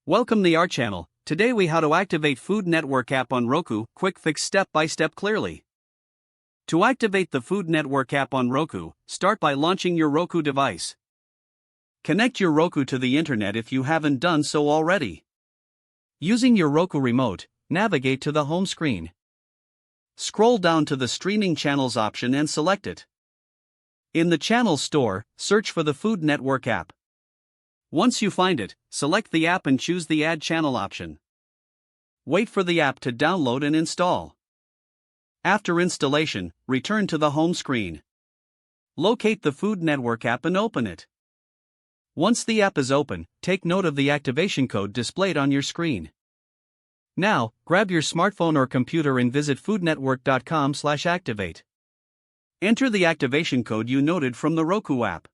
Welcome to our channel. Today we how to activate Food Network app on Roku. Quick fix step by step clearly. To activate the Food Network app on Roku, start by launching your Roku device. Connect your Roku to the internet if you haven't done so already. Using your Roku remote, navigate to the home screen. Scroll down to the streaming channels option and select it. In the channel store, search for the Food Network app. Once you find it, select the app and choose the Add Channel option. Wait for the app to download and install. After installation, return to the home screen. Locate the Food Network app and open it. Once the app is open, take note of the activation code displayed on your screen. Now, grab your smartphone or computer and visit foodnetwork.com/activate. Enter the activation code you noted from the Roku app.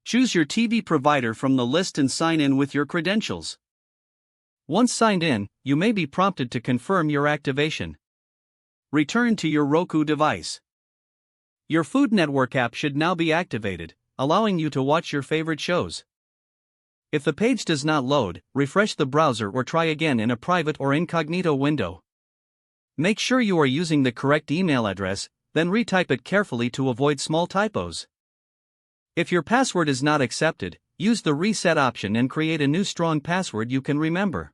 Choose your TV provider from the list and sign in with your credentials. Once signed in, you may be prompted to confirm your activation. Return to your Roku device. Your Food Network app should now be activated, allowing you to watch your favorite shows. If the page does not load, refresh the browser or try again in a private or incognito window. Make sure you are using the correct email address, then retype it carefully to avoid small typos. If your password is not accepted, use the reset option and create a new strong password you can remember.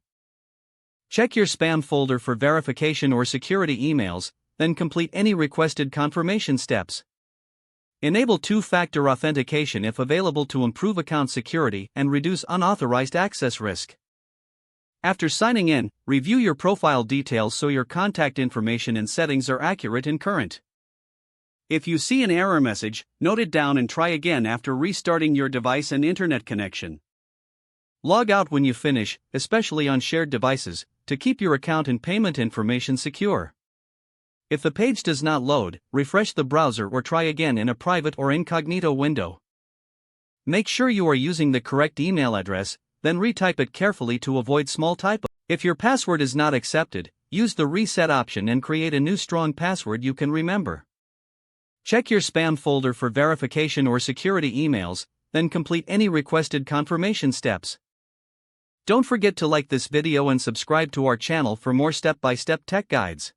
Check your spam folder for verification or security emails, then complete any requested confirmation steps. Enable two-factor authentication if available to improve account security and reduce unauthorized access risk. After signing in, review your profile details so your contact information and settings are accurate and current. If you see an error message, note it down and try again after restarting your device and internet connection. Log out when you finish, especially on shared devices, to keep your account and payment information secure. If the page does not load, refresh the browser or try again in a private or incognito window. Make sure you are using the correct email address, then retype it carefully to avoid small typos. If your password is not accepted, use the reset option and create a new strong password you can remember. Check your spam folder for verification or security emails, then complete any requested confirmation steps. Don't forget to like this video and subscribe to our channel for more step-by-step tech guides.